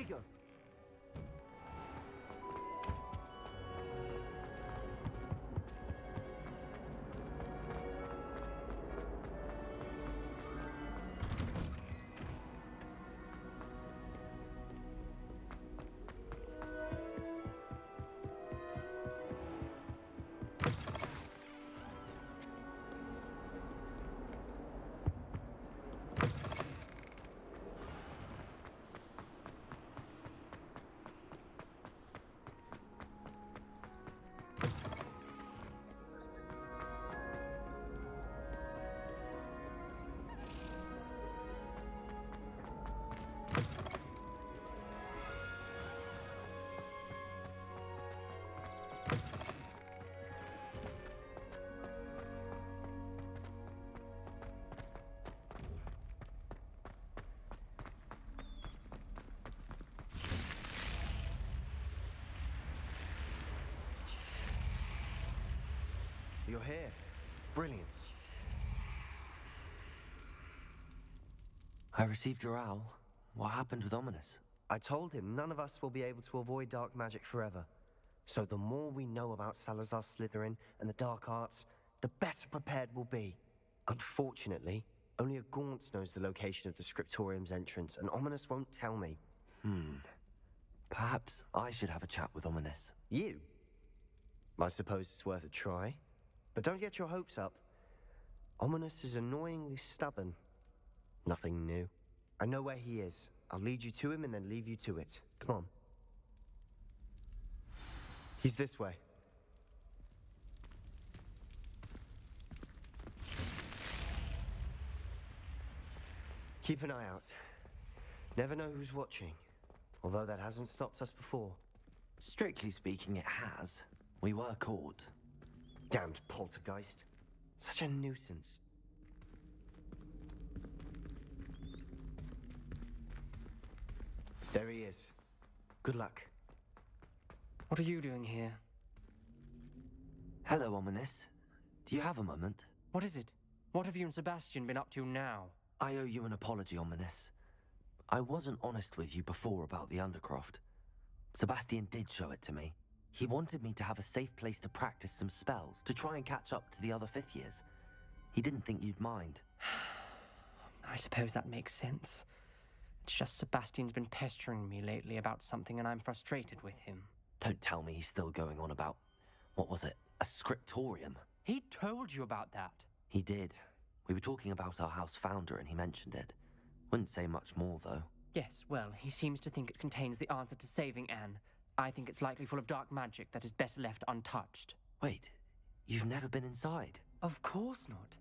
you go. You're here. Brilliant. I received your owl. What happened with Ominous? I told him none of us will be able to avoid dark magic forever. So the more we know about Salazar Slytherin and the dark arts, the better prepared we'll be. Unfortunately, only a Gaunt knows the location of the Scriptorium's entrance, and Ominous won't tell me. Perhaps I should have a chat with Ominous. You? I suppose it's worth a try. But don't get your hopes up. Ominous is annoyingly stubborn. Nothing new. I know where he is. I'll lead you to him and then leave you to it. Come on. He's this way. Keep an eye out. Never know who's watching. Although that hasn't stopped us before. Strictly speaking, it has. We were caught. Damned poltergeist. Such a nuisance. There he is. Good luck. What are you doing here? Hello, Ominous. Do you have a moment? What is it? What have you and Sebastian been up to now? I owe you an apology, Ominous. I wasn't honest with you before about the Undercroft. Sebastian did show it to me. He wanted me to have a safe place to practice some spells, to try and catch up to the other fifth years. He didn't think you'd mind. I suppose that makes sense. It's just Sebastian's been pestering me lately about something and I'm frustrated with him. Don't tell me he's still going on about, what was it, a scriptorium? He told you about that. He did. We were talking about our house founder and he mentioned it. Wouldn't say much more, though. Yes, well, he seems to think it contains the answer to saving Anne. I think it's likely full of dark magic that is better left untouched. Wait, you've never been inside? Of course not.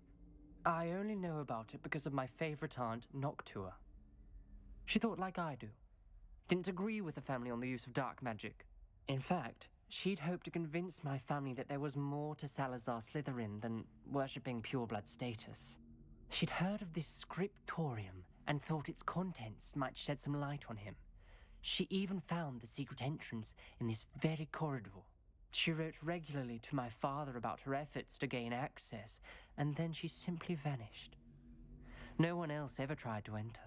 I only know about it because of my favorite aunt, Noctua. She thought like I do. Didn't agree with the family on the use of dark magic. In fact, she'd hoped to convince my family that there was more to Salazar Slytherin than worshipping pureblood status. She'd heard of this scriptorium and thought its contents might shed some light on him. She even found the secret entrance in this very corridor. She wrote regularly to my father about her efforts to gain access, and then she simply vanished. No one else ever tried to enter.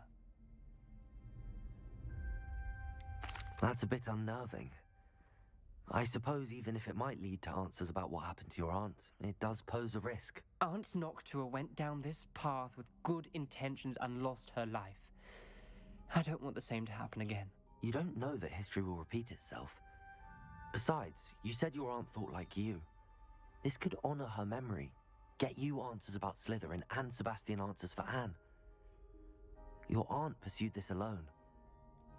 That's a bit unnerving. I suppose even if it might lead to answers about what happened to your aunt, it does pose a risk. Aunt Noctua went down this path with good intentions and lost her life. I don't want the same to happen again. You don't know that history will repeat itself. Besides, you said your aunt thought like you. This could honor her memory, get you answers about Slytherin and Sebastian answers for Anne. Your aunt pursued this alone.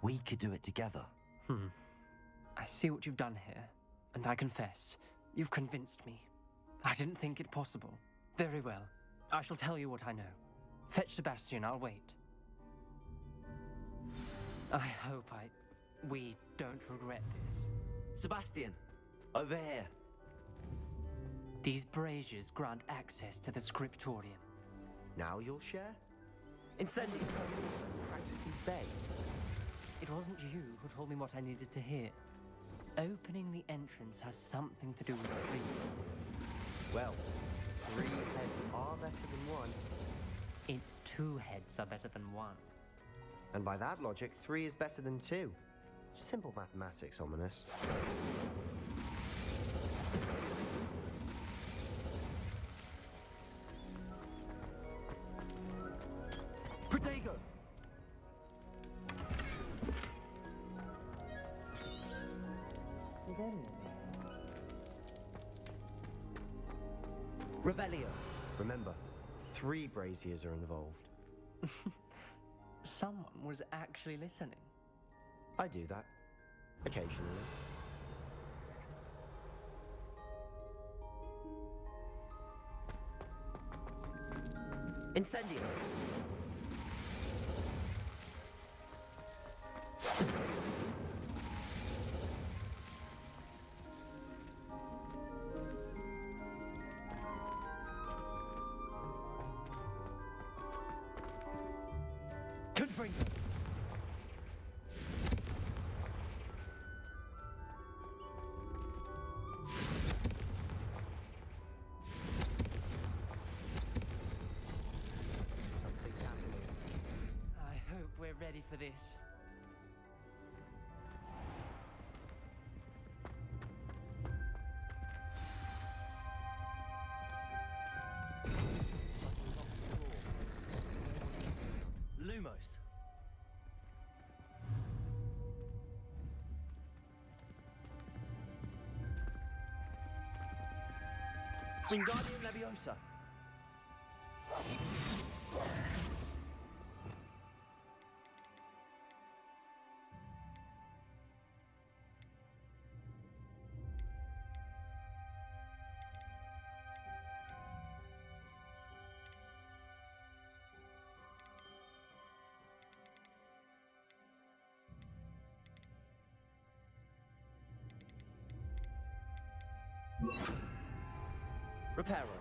We could do it together. I see what you've done here, and I confess, you've convinced me. I didn't think it possible. Very well. I shall tell you what I know. Fetch Sebastian, I'll wait. I hope we don't regret this. Sebastian, over here. These braziers grant access to the scriptorium. Now you'll share? Incendiary. Practically based. It wasn't you who told me what I needed to hear. Opening the entrance has something to do with trees. Well, 3 heads are better than 1. It's 2 heads are better than 1. And by that logic, 3 is better than 2. Simple mathematics, ominous. Protego! Revelio. Remember, 3 braziers are involved. Someone was actually listening. I do that. Occasionally. Incendio. Confringo. Something's happening. I hope we're ready for this. Lumos. Wingardium Leviosa. Reparo.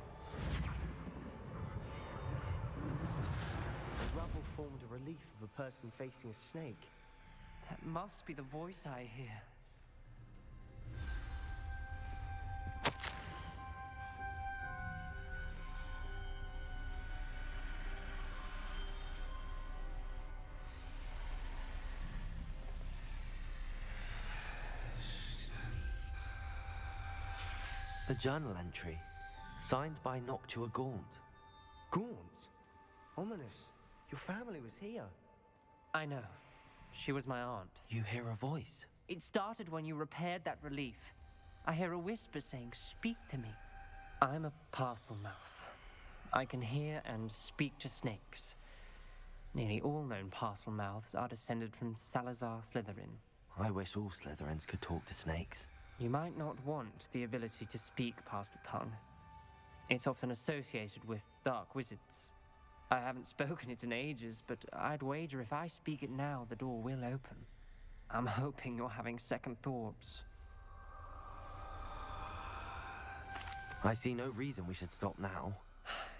The rubble formed a relief of a person facing a snake. That must be the voice I hear. The journal entry, signed by Noctua Gaunt. Gaunt? Ominous. Your family was here. I know. She was my aunt. You hear a voice. It started when you repaired that relief. I hear a whisper saying, "Speak to me." I'm a parcel mouth. I can hear and speak to snakes. Nearly all known parcel mouths are descended from Salazar Slytherin. I wish all Slytherins could talk to snakes. You might not want the ability to speak parcel tongue. It's often associated with dark wizards. I haven't spoken it in ages, but I'd wager if I speak it now, the door will open. I'm hoping you're having second thoughts. I see no reason we should stop now.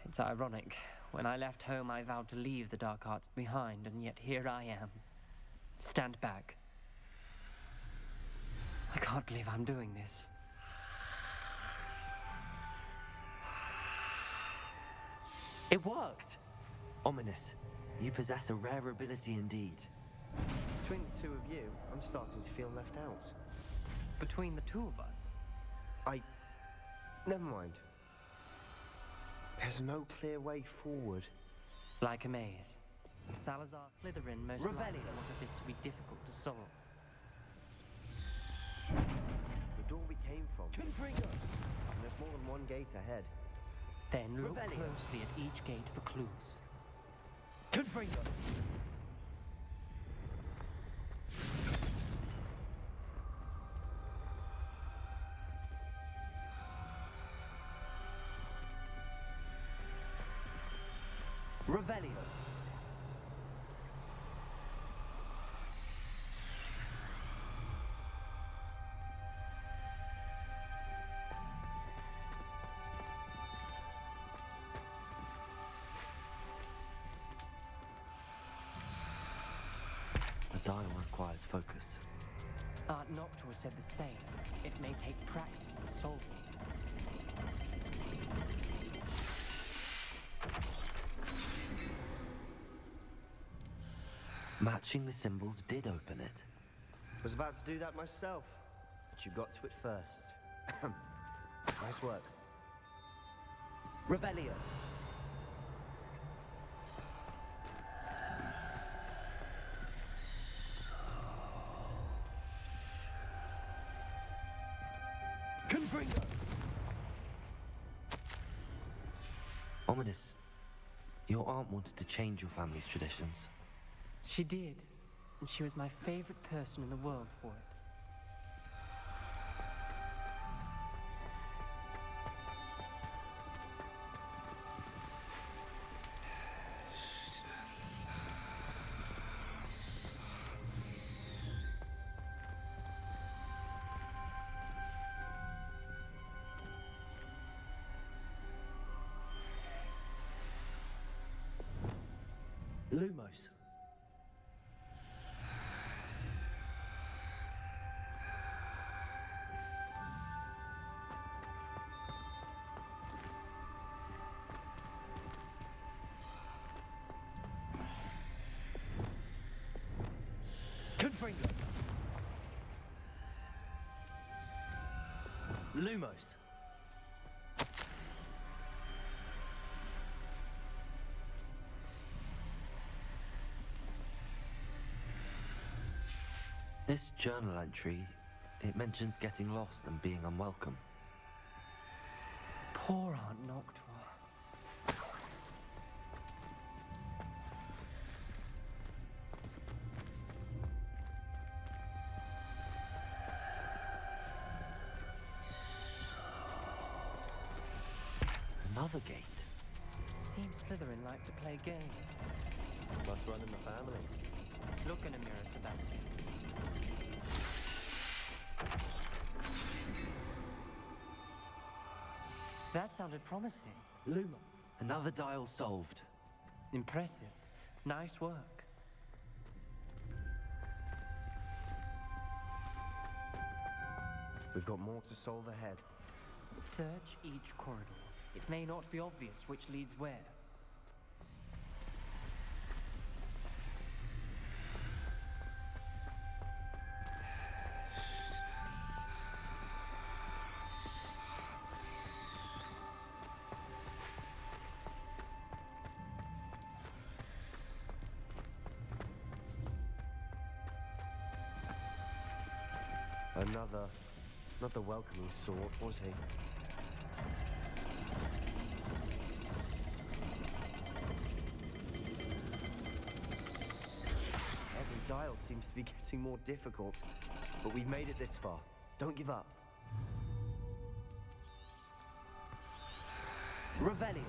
It's ironic. When I left home, I vowed to leave the dark arts behind, and yet here I am. Stand back. I can't believe I'm doing this. It worked! Ominous. You possess a rare ability indeed. Between the 2 of you, I'm starting to feel left out. Between the 2 of us, Never mind. There's no clear way forward. like a maze. Salazar Slytherin most likely Revelio. wanted this to be difficult to solve. The door we came from. Confringo! And there's more than one gate ahead. Then look Revelio. closely at each gate for clues. Confringo! Revelio. The dial requires focus. Aunt Noctua said the same. It may take practice to solve it. Matching the symbols did open it. Was about to do that myself, but you got to it first. Nice work. Revelio. Confringo! Ominous. Your aunt wanted to change your family's traditions. She did, and she was my favorite person in the world for it. Lumos. Confringo. Lumos. This journal entry, it mentions getting lost and being unwelcome. Poor Aunt Noctua. Another gate. Seems Slytherin like to play games. Must run in the family. Look in a mirror, Sebastian. That sounded promising. Luma. Another dial solved. Impressive. Nice work. We've got more to solve ahead. Search each corridor. It may not be obvious which leads where. Not the welcoming sort, was he? Every dial seems to be getting more difficult, but we've made it this far. Don't give up. Revelio.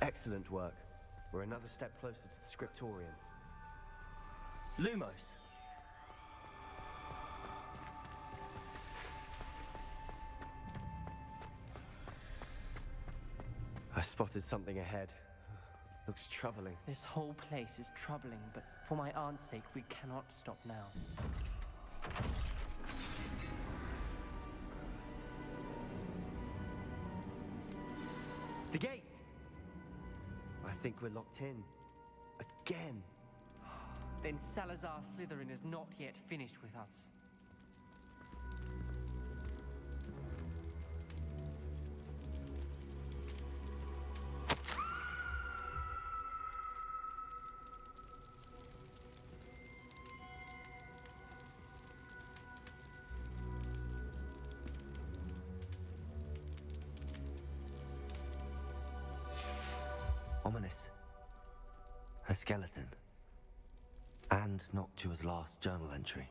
Excellent work. We're another step closer to the scriptorium. Lumos. I spotted something ahead. Looks troubling. This whole place is troubling, but for my aunt's sake, we cannot stop now. The gate! I think we're locked in. Again. Then Salazar Slytherin is not yet finished with us. Ominous. Her skeleton. And Noctua's last journal entry.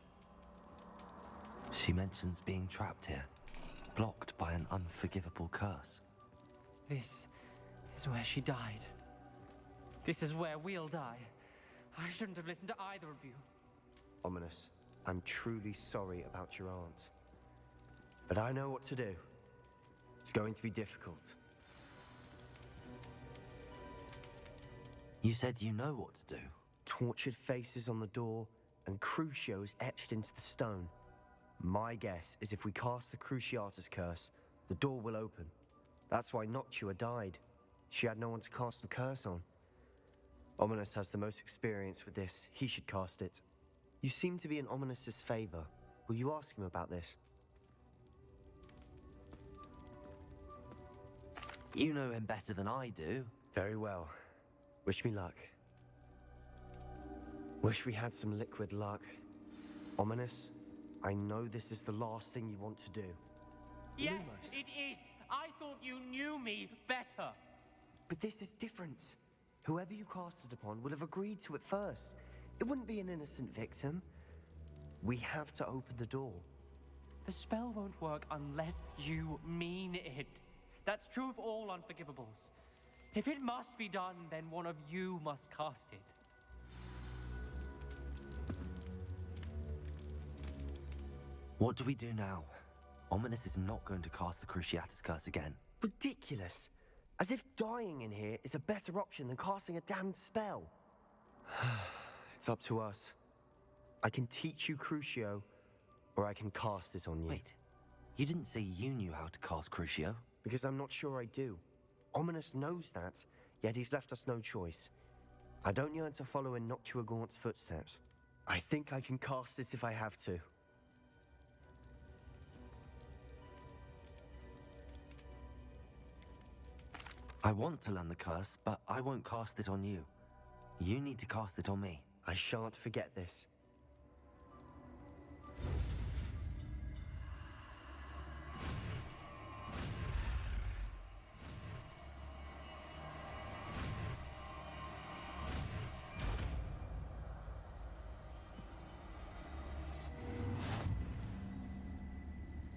She mentions being trapped here, blocked by an unforgivable curse. This is where she died. This is where we'll die. I shouldn't have listened to either of you. Ominous, I'm truly sorry about your aunt. But I know what to do. It's going to be difficult. You said you know what to do. Tortured faces on the door and Crucios etched into the stone. My guess is if we cast the Cruciatus curse, the door will open. That's why Noctua died. She had no one to cast the curse on. Ominous has the most experience with this. He should cast it. You seem to be in Ominous's favor. Will you ask him about this? You know him better than I do. Very well. Wish me luck. Wish we had some liquid luck. Ominous, I know this is the last thing you want to do. Yes, Lumos. it is. I thought you knew me better. But this is different. Whoever you cast it upon would have agreed to it first. It wouldn't be an innocent victim. We have to open the door. The spell won't work unless you mean it. That's true of all unforgivables. If it must be done, then one of you must cast it. What do we do now? Ominous is not going to cast the Cruciatus curse again. Ridiculous. As if dying in here is a better option than casting a damned spell. It's up to us. I can teach you Crucio, or I can cast it on you. Wait, you didn't say you knew how to cast Crucio? Because I'm not sure I do. Ominous knows that, yet he's left us no choice. I don't yearn to follow in Noctua Gaunt's footsteps. I think I can cast it if I have to. I want to learn the curse, but I won't cast it on you. You need to cast it on me. I shan't forget this.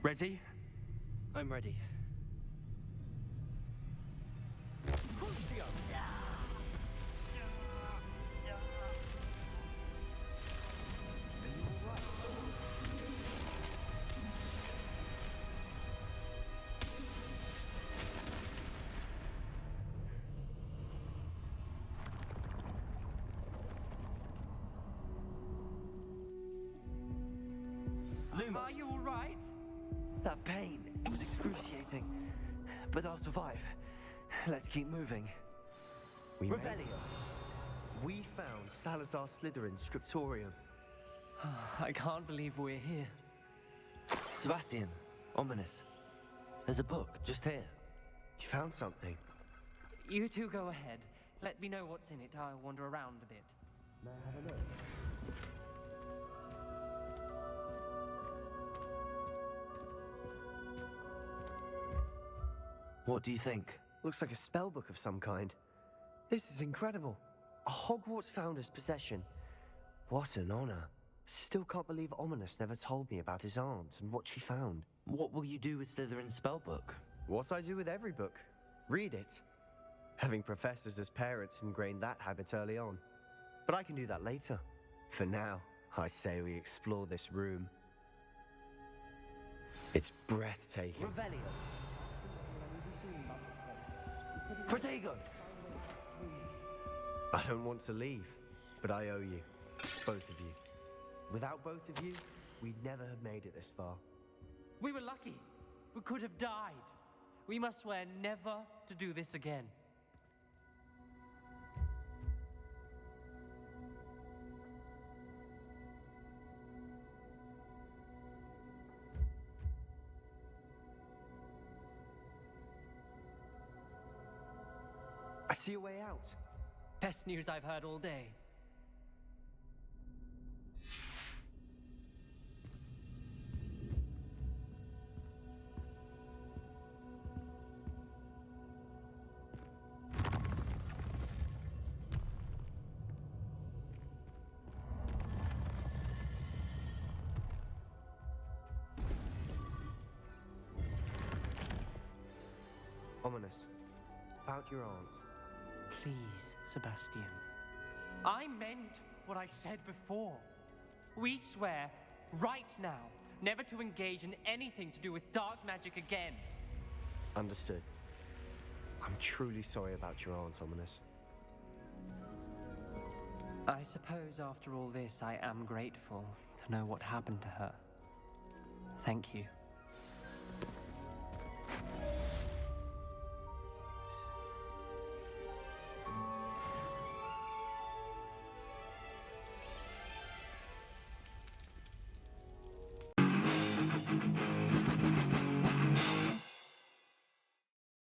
Ready? I'm ready. Are you all right? That pain, it was excruciating. But I'll survive. Let's keep moving. We made Revelio. it. We found Salazar Slytherin's scriptorium. I can't believe we're here. Sebastian, Ominous. There's a book just here. You found something. You two go ahead. Let me know what's in it. I'll wander around a bit. May I have a look? What do you think? Looks like a spellbook of some kind. This is incredible. A Hogwarts founder's possession. What an honor. Still can't believe Ominous never told me about his aunt and what she found. What will you do with Slytherin's spellbook? What I do with every book. Read it. Having professors as parents ingrained that habit early on. But I can do that later. For now, I say we explore this room. It's breathtaking. Revelio. Protego! I don't want to leave, but I owe you. Both of you. Without both of you, we'd never have made it this far. We were lucky. We could have died. We must swear never to do this again. I see a way out. Best news I've heard all day. Ominous. About your aunt. Please, Sebastian. I meant what I said before. We swear, right now, never to engage in anything to do with dark magic again. Understood. I'm truly sorry about your aunt, Ominous. I suppose after all this, I am grateful to know what happened to her. Thank you.